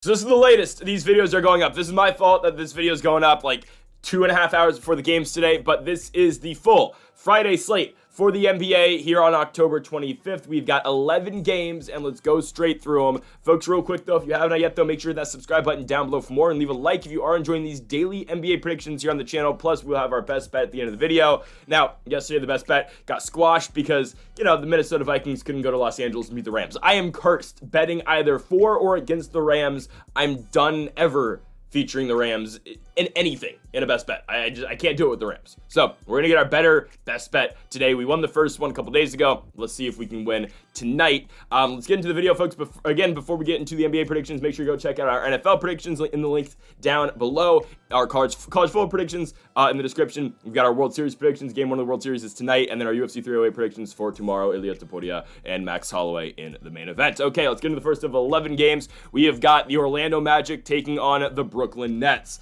So this is the latest. These videos are going up. This is my fault that this video is going up like 2.5 hours before the games today, but this is the full Friday slate for the NBA here on October 25th. We've got 11 games, and let's go straight through them. Folks, real quick though, if you haven't yet though, make sure that subscribe button down below for more, and leave a like if you are enjoying these daily NBA predictions here on the channel. Plus, we'll have our best bet at the end of the video. Now, yesterday the best bet got squashed because, you know, the Minnesota Vikings couldn't go to Los Angeles and beat the Rams. I am cursed betting either for or against the Rams. I'm done ever featuring the Rams in anything in a best bet. I can't do it with the Rams. So we're gonna get our better best bet today. We won the first one a couple days ago. Let's see if we can win tonight. Let's get into the video, folks. Before we get into the NBA predictions, make sure you go check out our NFL predictions in the link down below. Our college football predictions in the description. We've got our World Series predictions. Game 1 of the World Series is tonight, and then our UFC 308 predictions for tomorrow. Ilya Topuria and Max Holloway in the main event. Okay, let's get into the first of 11 games. We have got the Orlando Magic taking on the Brooklyn Nets.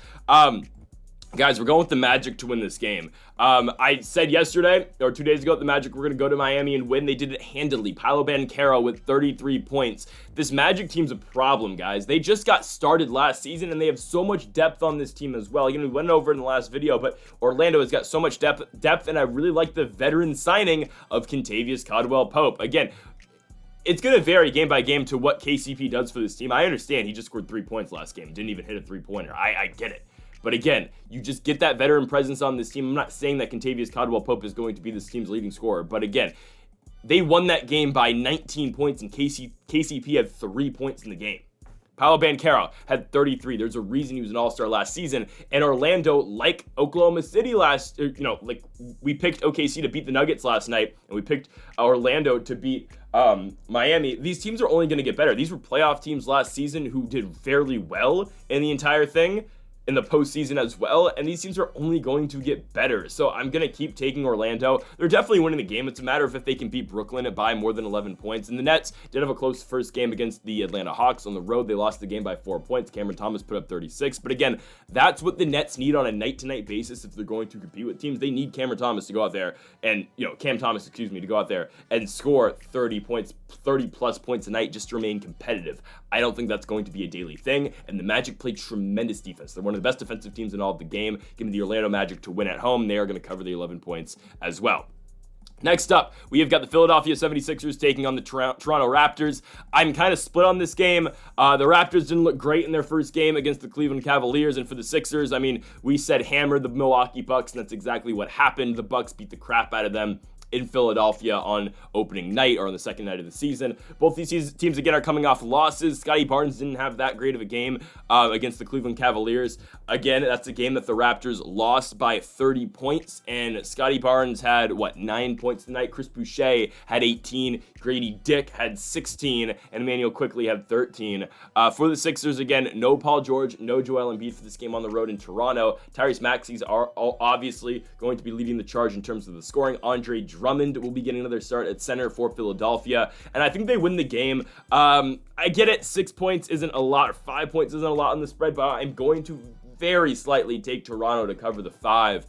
Guys, we're going with the Magic to win this game. I said yesterday, or 2 days ago, the Magic were going to go to Miami and win. They did it handily. Paolo Banchero with 33 points. This Magic team's a problem, guys. They just got started last season, and they have so much depth on this team as well. Again, we went over in the last video, but Orlando has got so much depth, and I really like the veteran signing of Kentavious Caldwell-Pope. Again, it's going to vary game by game to what KCP does for this team. I understand he just scored 3 points last game. Didn't even hit a three-pointer. I get it. But again, you just get that veteran presence on this team. I'm not saying that Kentavious Caldwell-Pope is going to be this team's leading scorer. But again, they won that game by 19 points, and KCP had 3 points in the game. Paolo Banchero had 33. There's a reason he was an all-star last season. And Orlando, like Oklahoma City like we picked OKC to beat the Nuggets last night, and we picked Orlando to beat Miami. These teams are only going to get better. These were playoff teams last season who did fairly well in the entire thing, in the postseason as well, and these teams are only going to get better. So I'm going to keep taking Orlando. They're definitely winning the game. It's a matter of if they can beat Brooklyn by more than 11 points. And the Nets did have a close first game against the Atlanta Hawks on the road. They lost the game by 4 points. Cameron Thomas put up 36. But again, that's what the Nets need on a night-to-night basis if they're going to compete with teams. They need Cameron Thomas to go out there and, to go out there and score 30 plus points a night just to remain competitive. I don't think that's going to be a daily thing, and the Magic play tremendous defense. They're one of the best defensive teams in all of the game. Give me the Orlando Magic to win at home. They are going to cover the 11 points as well. Next up, we have got the Philadelphia 76ers taking on the Toronto Raptors. I'm kind of split on this game. The Raptors didn't look great in their first game against the Cleveland Cavaliers, and for the Sixers, I mean, we said hammer the Milwaukee Bucks, and that's exactly what happened. The Bucks beat the crap out of them in Philadelphia on opening night, or on the second night of the season. Both these teams, again, are coming off losses. Scotty Barnes didn't have that great of a game against the Cleveland Cavaliers. Again, that's a game that the Raptors lost by 30 points, and Scotty Barnes had, 9 points tonight. Chris Boucher had 18. Grady Dick had 16, and Emmanuel Quickley had 13. For the Sixers, again, no Paul George, no Joel Embiid for this game on the road in Toronto. Tyrese Maxey's are obviously going to be leading the charge in terms of the scoring. Andre Drummond will be getting another start at center for Philadelphia, and I think they win the game. I get it, 6 points isn't a lot, or 5 points isn't a lot on the spread, but I'm going to very slightly take Toronto to cover the 5.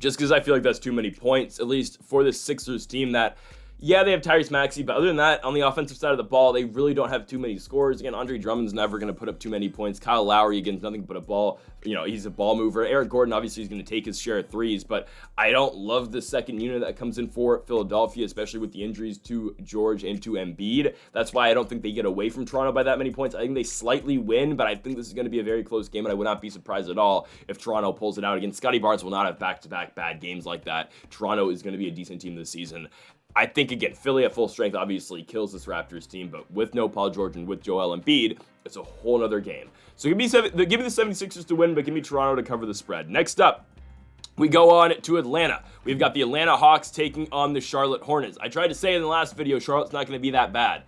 Just because I feel like that's too many points, at least for this Sixers team that, yeah, they have Tyrese Maxey, but other than that, on the offensive side of the ball, they really don't have too many scores. Again, Andre Drummond's never going to put up too many points. Kyle Lowry, again, is nothing but a ball. He's a ball mover. Eric Gordon, obviously, is going to take his share of threes, but I don't love the second unit that comes in for Philadelphia, especially with the injuries to George and to Embiid. That's why I don't think they get away from Toronto by that many points. I think they slightly win, but I think this is going to be a very close game, and I would not be surprised at all if Toronto pulls it out. Again, Scotty Barnes will not have back-to-back bad games like that. Toronto is going to be a decent team this season. I think, again, Philly at full strength obviously kills this Raptors team, but with no Paul George and with Joel Embiid, it's a whole other game. So give me the 76ers to win, but give me Toronto to cover the spread. Next up, we go on to Atlanta. We've got the Atlanta Hawks taking on the Charlotte Hornets. I tried to say in the last video, Charlotte's not going to be that bad.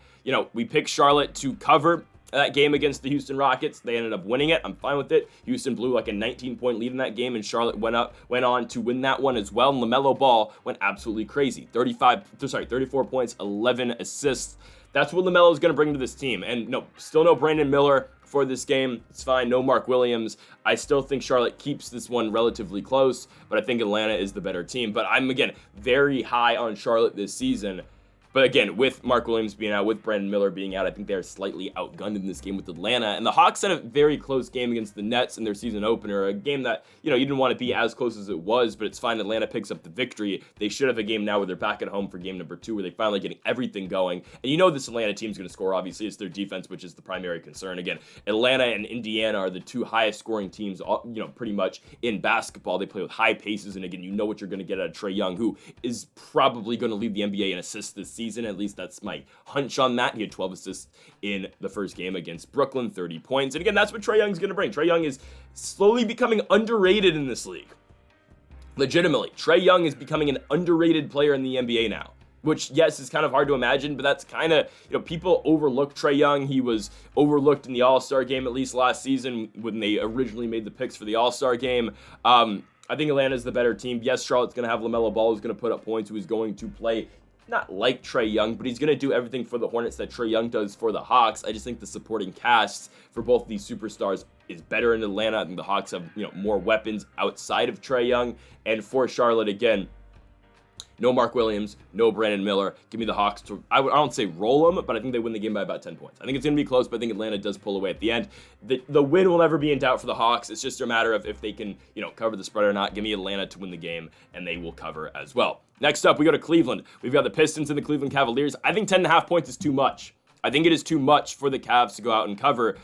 We picked Charlotte to cover that game against the Houston Rockets. They ended up winning it. I'm fine with it. Houston blew like a 19-point lead in that game, and Charlotte went on to win that one as well. And LaMelo Ball went absolutely crazy. 34 points, 11 assists. That's what LaMelo is going to bring to this team. And still no Brandon Miller for this game. It's fine. No Mark Williams. I still think Charlotte keeps this one relatively close, but I think Atlanta is the better team. But I'm, again, very high on Charlotte this season. But again, with Mark Williams being out, with Brandon Miller being out, I think they're slightly outgunned in this game with Atlanta. And the Hawks had a very close game against the Nets in their season opener, a game that, you didn't want to be as close as it was, but it's fine. Atlanta picks up the victory. They should have a game now where they're back at home for game number 2, where they're finally getting everything going. And this Atlanta team's going to score. Obviously, it's their defense, which is the primary concern. Again, Atlanta and Indiana are the 2 highest scoring teams, pretty much in basketball. They play with high paces, and again, you know what you're going to get out of Trae Young, who is probably going to lead the NBA in assists this season. At least that's my hunch on that. He had 12 assists in the first game against Brooklyn, 30 points. And again, that's what Trae Young's going to bring. Trae Young is slowly becoming underrated in this league. Legitimately, Trae Young is becoming an underrated player in the NBA now. Which, yes, is kind of hard to imagine, but that's kind of, people overlook Trae Young. He was overlooked in the All-Star game, at least last season, when they originally made the picks for the All-Star game. I think Atlanta's the better team. Yes, Charlotte's going to have LaMelo Ball, who's going to put up points, who's going to play not like Trae Young, but he's going to do everything for the Hornets that Trae Young does for the Hawks. I just think the supporting cast for both of these superstars is better in Atlanta. I think the Hawks have, more weapons outside of Trae Young. And for Charlotte, again, no Mark Williams, no Brandon Miller. Give me the Hawks to, I don't say roll them, but I think they win the game by about 10 points. I think it's going to be close, but I think Atlanta does pull away at the end. The win will never be in doubt for the Hawks. It's just a matter of if they can, cover the spread or not. Give me Atlanta to win the game, and they will cover as well. Next up, we go to Cleveland. We've got the Pistons and the Cleveland Cavaliers. I think 10.5 points is too much. I think it is too much for the Cavs to go out and cover.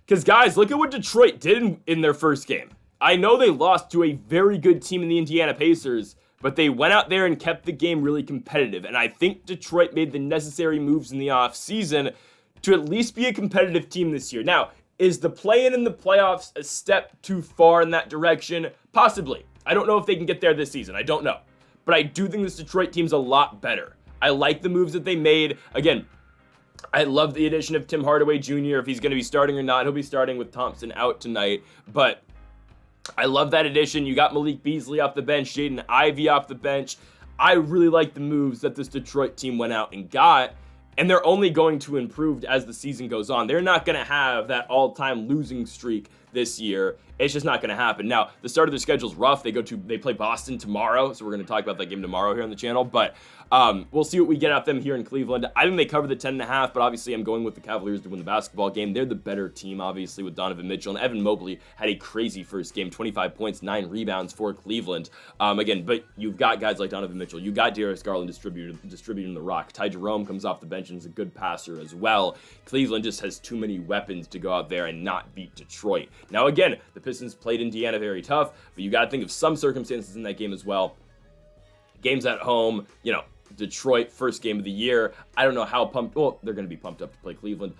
Because, guys, look at what Detroit did in their first game. I know they lost to a very good team in the Indiana Pacers, but they went out there and kept the game really competitive. And I think Detroit made the necessary moves in the offseason to at least be a competitive team this year. Now, is the play-in in the playoffs a step too far in that direction? Possibly. I don't know if they can get there this season. I don't know. But I do think this Detroit team's a lot better. I like the moves that they made. Again, I love the addition of Tim Hardaway Jr. If he's going to be starting or not, he'll be starting with Thompson out tonight. But I love that addition. You got Malik Beasley off the bench, Jaden Ivey off the bench. I really like the moves that this Detroit team went out and got, and they're only going to improve as the season goes on. They're not going to have that all-time losing streak this year. It's just not going to happen. Now, the start of their schedule is rough. They play Boston tomorrow, so we're going to talk about that game tomorrow here on the channel. But we'll see what we get out of them here in Cleveland. I think they cover the 10.5, but obviously I'm going with the Cavaliers to win the basketball game. They're the better team, obviously, with Donovan Mitchell. And Evan Mobley had a crazy first game, 25 points, 9 rebounds for Cleveland. Again, but you've got guys like Donovan Mitchell. You got Darius Garland distributing the rock. Ty Jerome comes off the bench and is a good passer as well. Cleveland just has too many weapons to go out there and not beat Detroit. Now, again, the Pistons played Indiana very tough, but you got to think of some circumstances in that game as well. Games at home, Detroit, first game of the year. I don't know how pumped. Well, they're going to be pumped up to play Cleveland.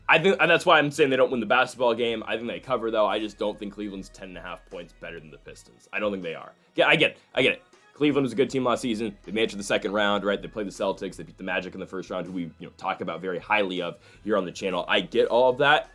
I think, and that's why I'm saying they don't win the basketball game. I think they cover, though. I just don't think Cleveland's 10.5 points better than the Pistons. I don't think they are. Yeah, I get it. Cleveland was a good team last season. They made it to the second round, right? They played the Celtics. They beat the Magic in the first round, who we talk about very highly of here on the channel. I get all of that.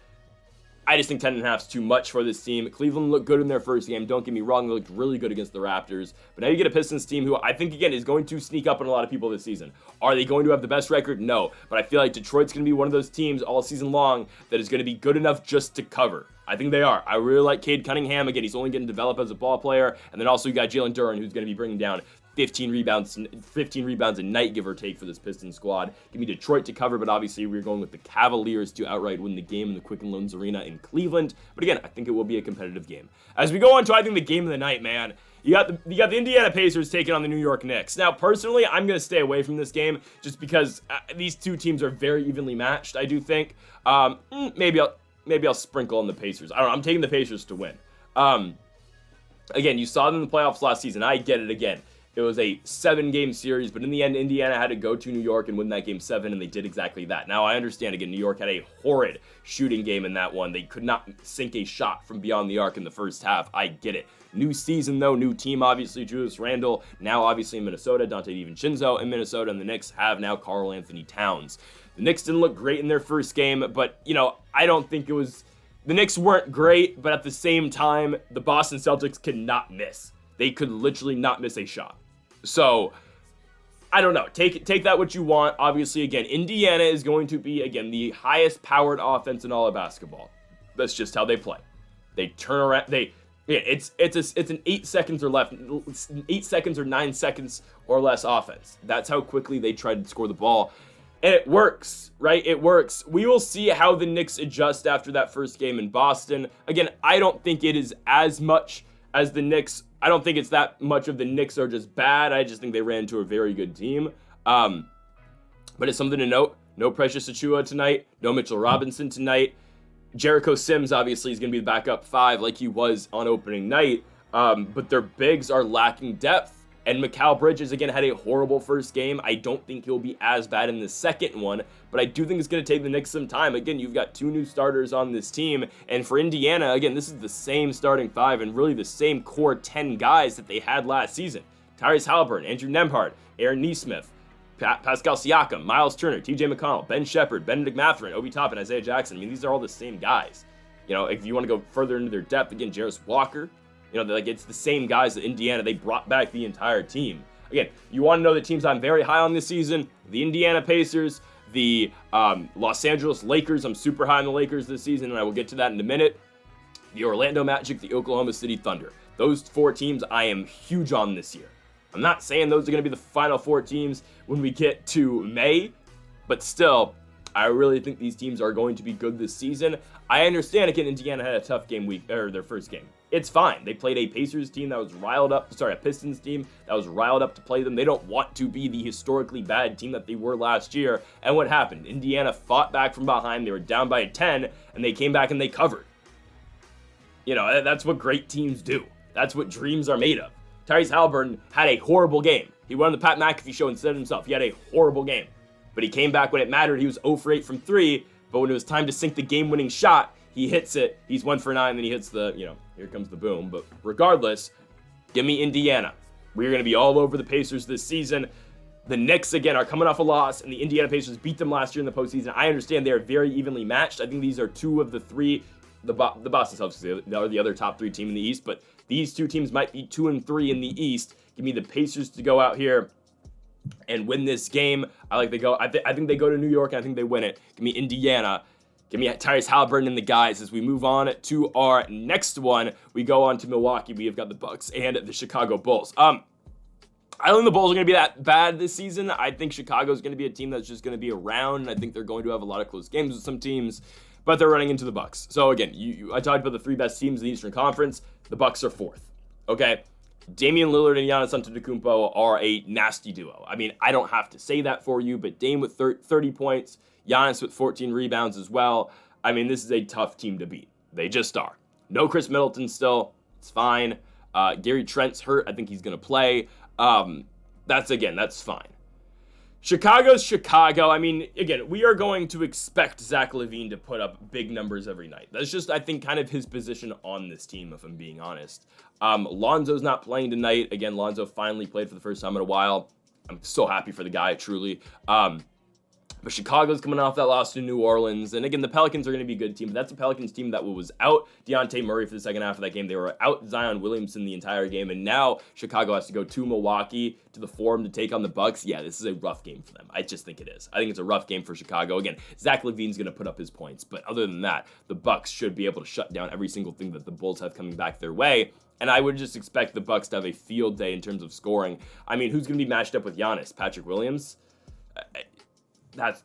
I just think 10.5 is too much for this team. Cleveland looked good in their first game. Don't get me wrong, they looked really good against the Raptors. But now you get a Pistons team who I think, again, is going to sneak up on a lot of people this season. Are they going to have the best record? No. But I feel like Detroit's going to be one of those teams all season long that is going to be good enough just to cover. I think they are. I really like Cade Cunningham. Again, he's only getting developed as a ball player. And then also you got Jalen Duren, who's going to be bringing down 15 rebounds a night, give or take, for this Pistons squad. Give me Detroit to cover, but obviously we're going with the Cavaliers to outright win the game in the Quicken Loans Arena in Cleveland. But again, I think it will be a competitive game. As we go on to, I think, the game of the night, man, you got the Indiana Pacers taking on the New York Knicks. Now, personally, I'm going to stay away from this game just because these two teams are very evenly matched, I do think. Maybe I'll sprinkle on the Pacers. I don't know. I'm taking the Pacers to win. Again, you saw them in the playoffs last season. I get it again. It was a 7-game series, but in the end, Indiana had to go to New York and win that game 7, and they did exactly that. Now, I understand, again, New York had a horrid shooting game in that one. They could not sink a shot from beyond the arc in the first half. I get it. New season, though, new team, obviously, Julius Randle, now obviously in Minnesota, Dante DiVincenzo in Minnesota, and the Knicks have now Karl Anthony Towns. The Knicks didn't look great in their first game, but, I don't think it was... The Knicks weren't great, but at the same time, the Boston Celtics could not miss. They could literally not miss a shot. So, I don't know. Take that what you want. Obviously, again, Indiana is going to be, again, the highest powered offense in all of basketball. That's just how they play. They turn around. Yeah, it's an 8 seconds or left, 8 seconds or 9 seconds or less offense. That's how quickly they tried to score the ball. And it works, right? It works. We will see how the Knicks adjust after that first game in Boston. Again, I don't think it is as much as the Knicks. I don't think it's that much of the Knicks are just bad. I just think they ran into a very good team. But it's something to note. No Precious Achiuwa tonight. No Mitchell Robinson tonight. Jericho Sims obviously is going to be the backup 5 like he was on opening night. But their bigs are lacking depth. And Mikal Bridges, again, had a horrible first game. I don't think he'll be as bad in the second one, but I do think it's going to take the Knicks some time. Again, you've got 2 new starters on this team, and for Indiana, again, this is the same starting 5 and really the same core 10 guys that they had last season. Tyrese Halliburton, Andrew Nembhard, Aaron Nesmith, Pascal Siakam, Miles Turner, TJ McConnell, Ben Shepherd, Benedict Mathurin, Obi Toppin, Isaiah Jackson. I mean, these are all the same guys. You know, if you want to go further into their depth, again, Jarris Walker. You know, like it's the same guys that Indiana, they brought back the entire team. Again, you want to know the teams I'm very high on this season: the Indiana Pacers, the Los Angeles Lakers. I'm super high on the Lakers this season, and I will get to that in a minute. The Orlando Magic, the Oklahoma City Thunder. Those 4 teams I am huge on this year. I'm not saying those are going to be the final 4 teams when we get to May, but still, I really think these teams are going to be good this season. I understand, again, Indiana had a tough game week, or their first game. It's fine. They played a Pacers team that was riled up, a Pistons team that was riled up to play them. They don't want to be the historically bad team that they were last year. And what happened? Indiana fought back from behind. They were down by 10, and they came back and they covered. You know, that's what great teams do. That's what dreams are made of. Tyrese Halliburton had a horrible game. He went on the Pat McAfee show and said it himself. He had a horrible game. But he came back when it mattered. He was 0 for 8 from 3, but when it was time to sink the game-winning shot, he hits it. He's 1 for 9, then he hits the, here comes the boom. But regardless, give me Indiana. We're going to be all over the Pacers this season. The Knicks, again, are coming off a loss, and the Indiana Pacers beat them last year in the postseason. I understand they are very evenly matched. I think these are 2 of the 3. The Boston Celtics are the other top 3 team in the East, but these 2 teams might be 2 and 3 in the East. Give me the Pacers to go out here and win this game. I think they go to New York, and I think they win it. Give me Indiana. Give me Tyrese Halliburton and the guys. As we move on to our next one, we go on to Milwaukee. We have got the Bucks and the Chicago Bulls. I don't think the Bulls are going to be that bad this season. I think Chicago is going to be a team that's just going to be around. I think they're going to have a lot of close games with some teams, but they're running into the Bucks. So again, I talked about the 3 best teams in the Eastern Conference. The Bucks are 4th. Okay. Damian Lillard and Giannis Antetokounmpo are a nasty duo. I mean, I don't have to say that for you, but Dame with 30 points, Giannis with 14 rebounds as well. I mean, this is a tough team to beat. They just are. No Chris Middleton still. It's fine. Gary Trent's hurt. I think he's going to play. That's fine. Chicago's Chicago. I mean, again, we are going to expect Zach LaVine to put up big numbers every night. That's just, I think, kind of his position on this team, if I'm being honest. Lonzo's not playing tonight. Again, Lonzo finally played for the first time in a while. I'm so happy for the guy, truly. But Chicago's coming off that loss to New Orleans. And again, the Pelicans are going to be a good team. But that's a Pelicans team that was out Dejounte Murray for the second half of that game. They were out Zion Williamson the entire game. And now Chicago has to go to Milwaukee, to the Forum, to take on the Bucks. Yeah, this is a rough game for them. I just think it is. I think it's a rough game for Chicago. Again, Zach LaVine's going to put up his points. But other than that, the Bucks should be able to shut down every single thing that the Bulls have coming back their way. And I would just expect the Bucks to have a field day in terms of scoring. I mean, who's going to be matched up with Giannis? Patrick Williams? That's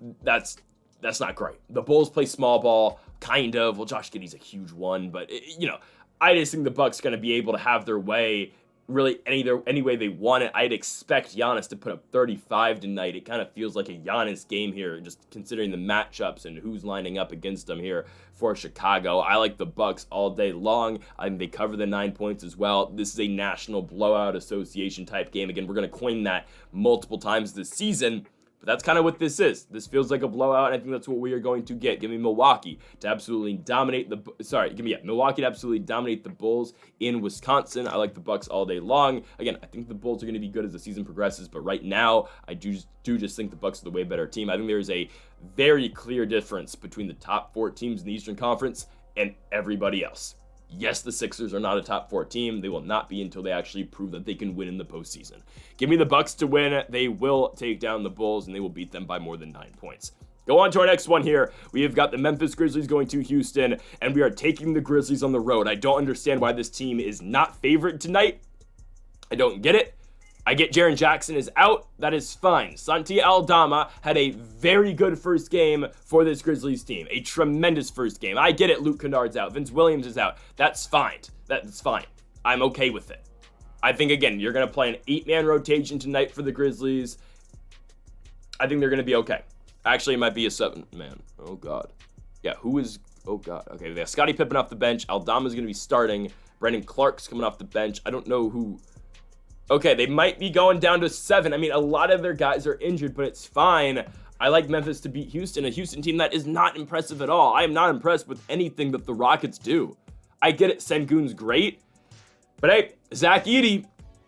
not great. The Bulls play small ball, kind of. Well, Josh Giddey's a huge one, but I just think the Bucks going to be able to have their way really any way they want it. I'd expect Giannis to put up 35 tonight. It kind of feels like a Giannis game here, just considering the matchups and who's lining up against them here for Chicago. I like the Bucks all day long. I think they cover the 9 points as well. This is a national blowout association type game. Again, we're going to coin that multiple times this season. But that's kind of what this is. This feels like a blowout, and I think that's what we are going to get. Give me Milwaukee to absolutely dominate Milwaukee to absolutely dominate the Bulls in Wisconsin. I like the Bucks all day long. Again, I think the Bulls are going to be good as the season progresses, but right now, I do just think the Bucks are the way better team. I think there is a very clear difference between the top 4 teams in the Eastern Conference and everybody else. Yes, the Sixers are not a top 4 team. They will not be until they actually prove that they can win in the postseason. Give me the Bucks to win. They will take down the Bulls, and they will beat them by more than 9 points. Go on to our next one here. We have got the Memphis Grizzlies going to Houston, and we are taking the Grizzlies on the road. I don't understand why this team is not favored tonight. I don't get it. I get Jaren Jackson is out. That is fine. Santi Aldama had a very good first game for this Grizzlies team. A tremendous first game. I get it. Luke Kennard's out. Vince Williams is out. That's fine. That's fine. I'm okay with it. I think, again, you're going to play an 8-man rotation tonight for the Grizzlies. I think they're going to be okay. Actually, it might be a 7-man. Oh, God. Yeah, who is... Oh, God. Okay, they have Scottie Pippen off the bench. Aldama's going to be starting. Brandon Clark's coming off the bench. I don't know who... Okay, they might be going down to 7. I mean, a lot of their guys are injured, but it's fine. I like Memphis to beat Houston, a Houston team that is not impressive at all. I am not impressed with anything that the Rockets do. I get it, Sengun's great. But hey, Zach Edey,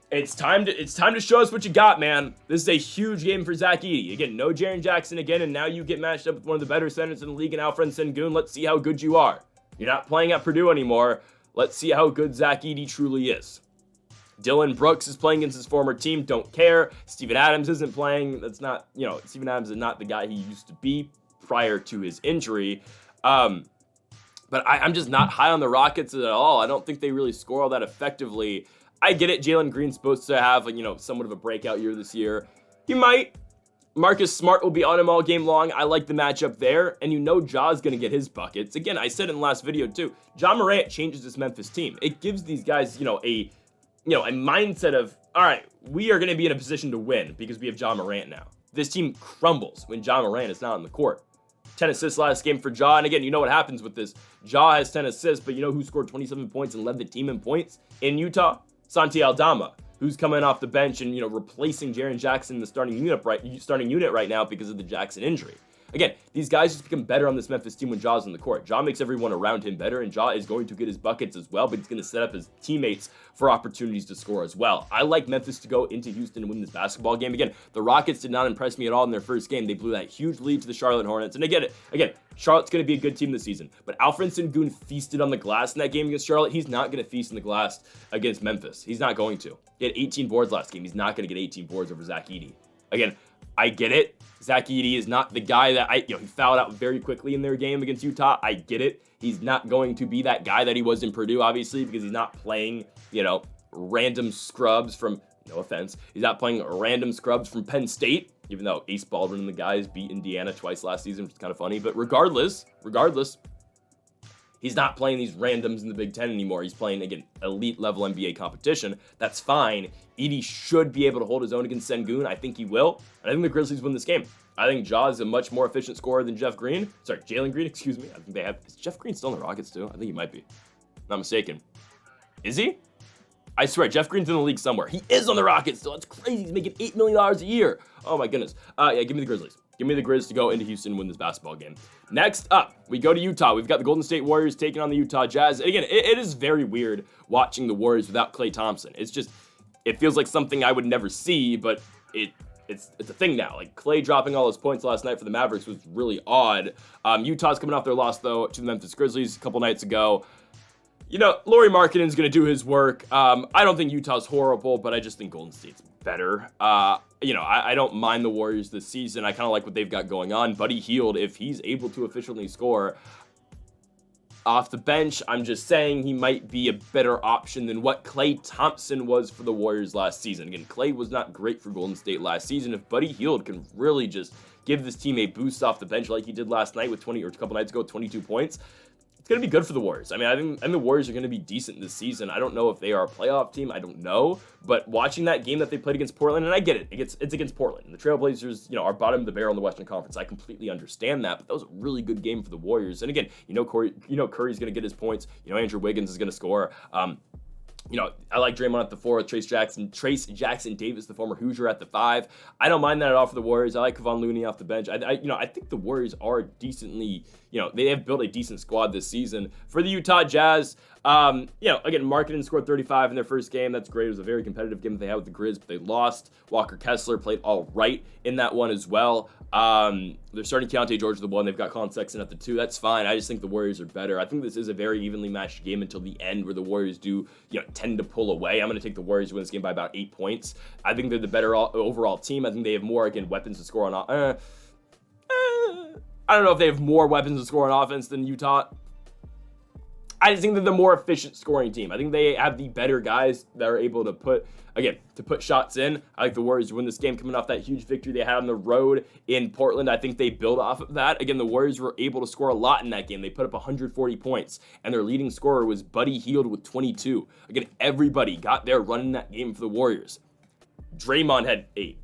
it's time to show us what you got, man. This is a huge game for Zach Edey. Again, no Jaren Jackson again, and now you get matched up with one of the better centers in the league in Alfred Sengun. Let's see how good you are. You're not playing at Purdue anymore. Let's see how good Zach Edey truly is. Dylan Brooks is playing against his former team. Don't care. Steven Adams isn't playing. That's not, Steven Adams is not the guy he used to be prior to his injury. But I'm just not high on the Rockets at all. I don't think they really score all that effectively. I get it. Jalen Green's supposed to have, somewhat of a breakout year this year. He might. Marcus Smart will be on him all game long. I like the matchup there. And Ja's going to get his buckets. Again, I said in the last video too, Ja Morant changes this Memphis team. It gives these guys, a mindset of, all right, we are going to be in a position to win because we have Ja Morant now. This team crumbles when Ja Morant is not on the court. 10 assists last game for Ja. And again, you know what happens with this. Ja has 10 assists, but you know who scored 27 points and led the team in points in Utah? Santi Aldama, who's coming off the bench and, replacing Jaren Jackson in the starting unit right now because of the Jackson injury. Again, these guys just become better on this Memphis team when Ja's on the court. Ja makes everyone around him better, and Ja is going to get his buckets as well, but he's going to set up his teammates for opportunities to score as well. I like Memphis to go into Houston and win this basketball game. Again, the Rockets did not impress me at all in their first game. They blew that huge lead to the Charlotte Hornets, and again, Charlotte's going to be a good team this season, but Alfred Sengun feasted on the glass in that game against Charlotte. He's not going to feast on the glass against Memphis. He's not going to. He had 18 boards last game. He's not going to get 18 boards over Zach Edey. Again, I get it. Zach Edey is not the guy that he fouled out very quickly in their game against Utah. I get it. He's not going to be that guy that he was in Purdue, obviously, because he's not playing, random scrubs from, no offense, he's not playing random scrubs from Penn State, even though Ace Baldwin and the guys beat Indiana twice last season, which is kind of funny. But regardless, he's not playing these randoms in the Big Ten anymore. He's playing, again, elite level NBA competition. That's fine. Edey should be able to hold his own against Sengun. I think he will. And I think the Grizzlies win this game. I think Ja is a much more efficient scorer than Jalen Green. Excuse me. I think they have... Is Jeff Green still in the Rockets too? I think he might be. Not mistaken. Is he? I swear, Jeff Green's in the league somewhere. He is on the Rockets still. That's crazy. He's making $8 million a year. Oh my goodness. Give me the Grizzlies. Give me the Grizz to go into Houston and win this basketball game. Next up, we go to Utah. We've got the Golden State Warriors taking on the Utah Jazz. Again, it is very weird watching the Warriors without Klay Thompson. It feels like something I would never see, but it's a thing now. Like, Klay dropping all his points last night for the Mavericks was really odd. Utah's coming off their loss, though, to the Memphis Grizzlies a couple nights ago. Lauri Markkanen's going to do his work. I don't think Utah's horrible, but I just think Golden State's better. I don't mind the Warriors this season. I kind of like what they've got going on. Buddy Hield, if he's able to efficiently score off the bench, I'm just saying he might be a better option than what Klay Thompson was for the Warriors last season. Again, Klay was not great for Golden State last season. If Buddy Hield can really just give this team a boost off the bench like he did last night with 22 points, it's going to be good for the Warriors. I think the Warriors are going to be decent this season. I don't know if they are a playoff team. I don't know. But watching that game that they played against Portland, and I get it. It's against Portland. The Trailblazers, are bottom of the barrel in the Western Conference. I completely understand that. But that was a really good game for the Warriors. And again, Curry's going to get his points. Andrew Wiggins is going to score. I like Draymond at the 4 with Trace Jackson Davis, the former Hoosier, at the 5. I don't mind that at all for the Warriors. I like Kevon Looney off the bench. I think the Warriors are decently, they have built a decent squad this season. For the Utah Jazz, again, Markkanen scored 35 in their first game. That's great. It was a very competitive game that they had with the Grizz, but they lost. Walker Kessler played all right in that one as well. They're starting Keontae George at the 1. They've got Colin Sexton at the 2. That's fine. I just think the Warriors are better. I think this is a very evenly matched game until the end where the Warriors do, tend to pull away. I'm going to take the Warriors to win this game by about 8 points. I think they're the better overall team. I think they have more, again, weapons to score on. I don't know if they have more weapons to score on offense than Utah. I just think they're the more efficient scoring team. I think they have the better guys that are able to put shots in. I like the Warriors to win this game coming off that huge victory they had on the road in Portland. I think they build off of that. Again, the Warriors were able to score a lot in that game. They put up 140 points, and their leading scorer was Buddy Hield with 22. Again, everybody got there running that game for the Warriors. Draymond had 8.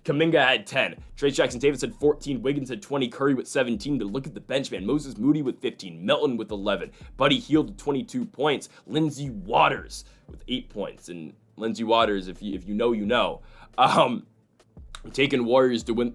Kuminga had 10. Trayce Jackson-Davis had 14. Wiggins had 20. Curry with 17. But look at the bench, man. Moses Moody with 15. Melton with 11. Buddy Hield with 22 points. Lindsey Waters with 8 points. And Lindsey Waters, if you know, you know. I'm taking the Warriors to win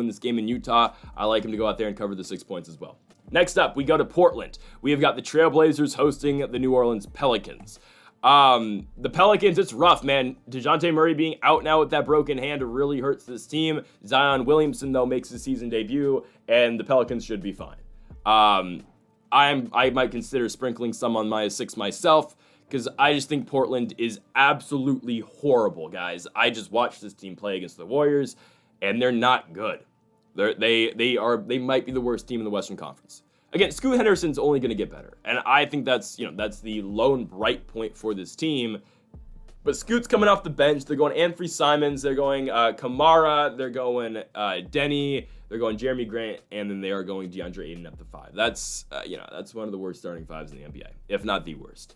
this game in Utah. I like him to go out there and cover the 6 points as well. Next up, we go to Portland. We have got the Trailblazers hosting the New Orleans Pelicans. The Pelicans, it's rough, man. DeJounte Murray being out now with that broken hand really hurts this team. Zion Williamson, though, makes his season debut, and the Pelicans should be fine. I might consider sprinkling some on my 6 myself, because I just think Portland is absolutely horrible, guys. I just watched this team play against the Warriors, and they're not good. They might be the worst team in the Western Conference. Again, Scoot Henderson's only going to get better, and I think that's the lone bright point for this team. But Scoot's coming off the bench. They're going Anthony Simons. They're going Kamara. They're going Denny. They're going Jeremy Grant, and then they are going DeAndre Ayton up to 5. That's one of the worst starting 5s in the NBA, if not the worst.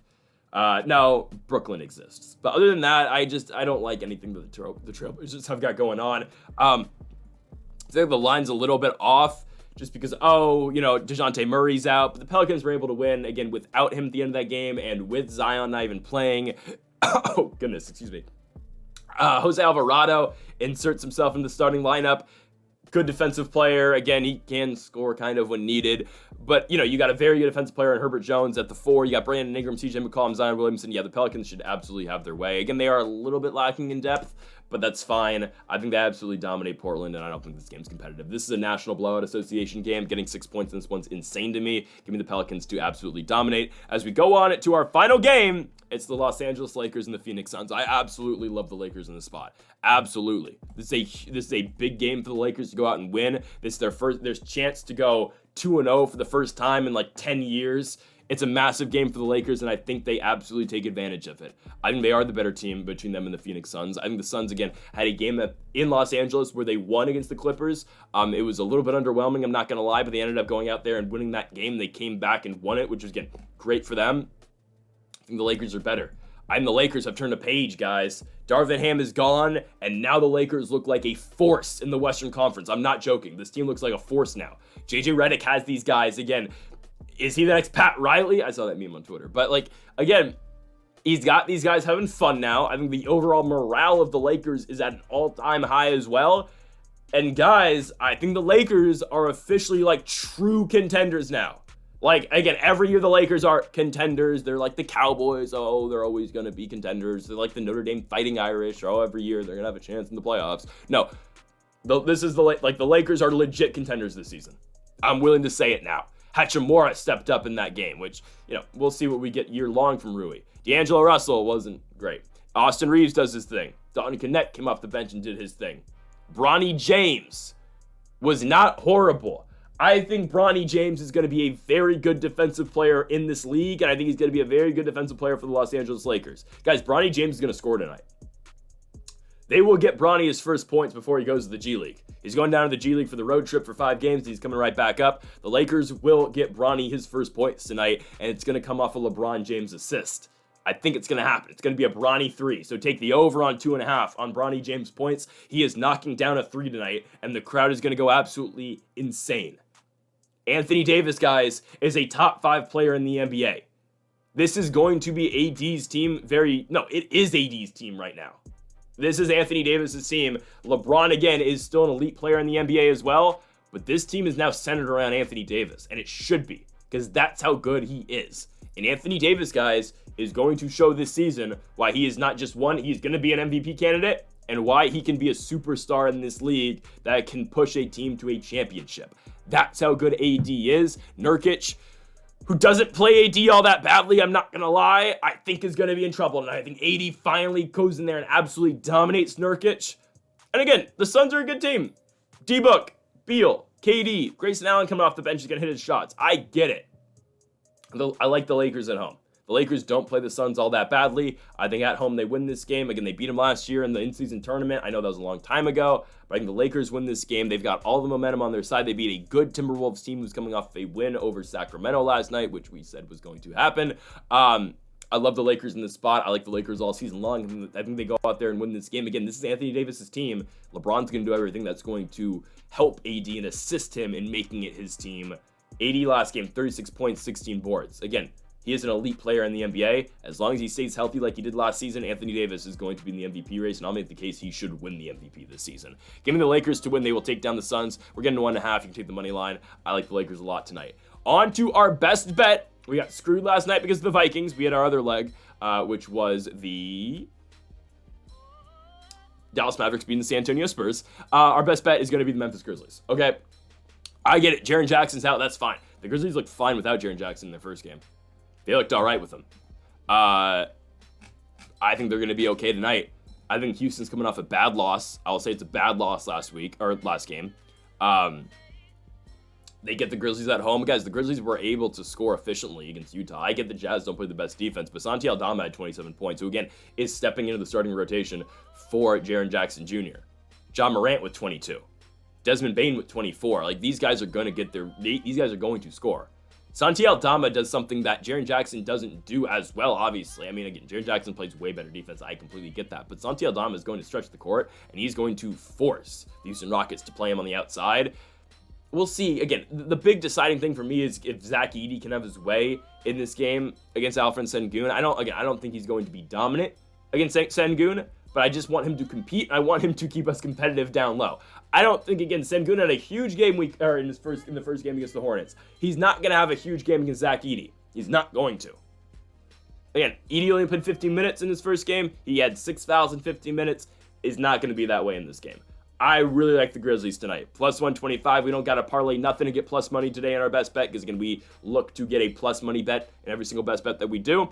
Now Brooklyn exists, but other than that, I don't like anything that the Trailblazers have got going on. I think the line's a little bit off. Just because, DeJounte Murray's out. But the Pelicans were able to win, again, without him at the end of that game and with Zion not even playing. Oh, goodness, excuse me. Jose Alvarado inserts himself in the starting lineup. Good defensive player. Again, he can score kind of when needed. But, you got a very good defensive player in Herbert Jones at the 4. You got Brandon Ingram, CJ McCollum, Zion Williamson. Yeah, the Pelicans should absolutely have their way. Again, they are a little bit lacking in depth, but that's fine. I think they absolutely dominate Portland, and I don't think this game's competitive. This is a National Blowout Association game. Getting 6 points in this one's insane to me. Give me the Pelicans to absolutely dominate. As we go on to our final game, it's the Los Angeles Lakers and the Phoenix Suns. I absolutely love the Lakers in this spot. Absolutely. This is a big game for the Lakers to go out and win. This is their chance to go 2-0 for the first time in like 10 years. It's a massive game for the Lakers, and I think they absolutely take advantage of it. I think they are the better team between them and the Phoenix Suns. I think the Suns, again, had a game in Los Angeles where they won against the Clippers. It was a little bit underwhelming, I'm not going to lie, but they ended up going out there and winning that game. They came back and won it, which was, again, great for them. I think the Lakers are better. The Lakers have turned a page, guys. Darvin Ham is gone, and now the Lakers look like a force in the Western Conference. I'm not joking. This team looks like a force now. JJ Redick has these guys. Again, is he the next Pat Riley? I saw that meme on Twitter. But, again, he's got these guys having fun now. I think the overall morale of the Lakers is at an all-time high as well. And, guys, I think the Lakers are officially, true contenders now. Again, every year the Lakers are contenders. They're like the Cowboys. Oh, they're always going to be contenders. They're like the Notre Dame Fighting Irish. Oh, every year they're going to have a chance in the playoffs. No, this is the Lakers are legit contenders this season. I'm willing to say it now. Hachimura stepped up in that game, which, we'll see what we get year long from Rui. D'Angelo Russell wasn't great. Austin Reeves does his thing. Dalton Knecht came off the bench and did his thing. Bronny James was not horrible. I think Bronny James is going to be a very good defensive player in this league, and I think he's going to be a very good defensive player for the Los Angeles Lakers. Guys, Bronny James is going to score tonight. They will get Bronny his first points before he goes to the G League. He's going down to the G League for the road trip for 5 games. He's coming right back up. The Lakers will get Bronny his first points tonight, and it's going to come off a LeBron James assist. I think it's going to happen. It's going to be a Bronny 3. So take the over on 2.5 on Bronny James points. He is knocking down a 3 tonight, and the crowd is going to go absolutely insane. Anthony Davis, guys, is a top 5 player in the NBA. This is going to be AD's team. It is AD's team right now. This is Anthony Davis's team. LeBron, again, is still an elite player in the NBA as well, but this team is now centered around Anthony Davis, and it should be, because that's how good he is. And Anthony Davis, guys, is going to show this season why he is not just one, he's going to be an MVP candidate, and why he can be a superstar in this league that can push a team to a championship. That's how good AD is. Nurkic, who doesn't play AD all that badly, I'm not going to lie, I think is going to be in trouble. And I think AD finally goes in there and absolutely dominates Nurkic. And again, the Suns are a good team. D-Book, Beal, KD, Grayson Allen coming off the bench is going to hit his shots. I get it. I like the Lakers at home. The Lakers don't play the Suns all that badly. I think at home they win this game. Again, they beat them last year in the in-season tournament. I know that was a long time ago, but I think the Lakers win this game. They've got all the momentum on their side. They beat a good Timberwolves team who's coming off a win over Sacramento last night, which we said was going to happen. I love the Lakers in this spot. I like the Lakers all season long. I think they go out there and win this game. Again, this is Anthony Davis's team. LeBron's going to do everything that's going to help AD and assist him in making it his team. AD last game, 36 points, 16 boards. Again, he is an elite player in the NBA. As long as he stays healthy like he did last season, Anthony Davis is going to be in the MVP race, and I'll make the case he should win the MVP this season. Give me the Lakers to win. They will take down the Suns. We're getting to 1.5. You can take the money line. I like the Lakers a lot tonight. On to our best bet. We got screwed last night because of the Vikings. We had our other leg, which was the Dallas Mavericks beating the San Antonio Spurs. Our best bet is going to be the Memphis Grizzlies. Okay, I get it. Jaren Jackson's out. That's fine. The Grizzlies looked fine without Jaren Jackson in their first game. They looked all right with him. I think they're going to be okay tonight. I think Houston's coming off a bad loss. I will say it's a bad loss last game. They get the Grizzlies at home. Guys, the Grizzlies were able to score efficiently against Utah. I get the Jazz don't play the best defense, but Santi Aldama had 27 points, who again is stepping into the starting rotation for Jaren Jackson Jr. John Morant with 22. Desmond Bane with 24. Like, these guys are going to these guys are going to score. Santi Aldama does something that Jaren Jackson doesn't do as well, obviously. I mean, again, Jaren Jackson plays way better defense. I completely get that. But Santi Aldama is going to stretch the court, and he's going to force the Houston Rockets to play him on the outside. We'll see. Again, the big deciding thing for me is if Zach Edey can have his way in this game against Alfred Sengun. I don't think he's going to be dominant against Sengun, but I just want him to compete. I want him to keep us competitive down low. I don't think, again, Sengun had a huge game in the first game against the Hornets. He's not going to have a huge game against Zach Edey. He's not going to. Again, Edey only played 15 minutes in his first game. He had 6 fouls in 15 minutes. Is not going to be that way in this game. I really like the Grizzlies tonight. Plus 125. We don't got to parlay nothing to get plus money today in our best bet, because again, we look to get a plus money bet in every single best bet that we do.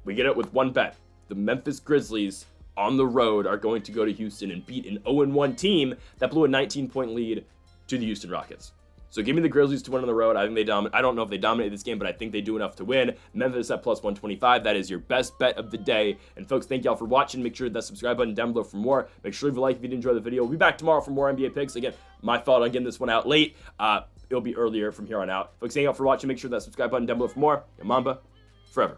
We get it with one bet. The Memphis Grizzlies on the road are going to go to Houston and beat an 0-1 team that blew a 19-point lead to the Houston Rockets. So give me the Grizzlies to win on the road. I think they dominate. I don't know if they dominate this game, but I think they do enough to win. Memphis at plus 125. That is your best bet of the day. And folks, thank y'all for watching. Make sure that subscribe button down below for more. Make sure to leave a like if you did enjoy the video. We'll be back tomorrow for more NBA picks. Again, my fault on getting this one out late. It'll be earlier from here on out. Folks, thank y'all for watching. Make sure that subscribe button down below for more. And Mamba forever.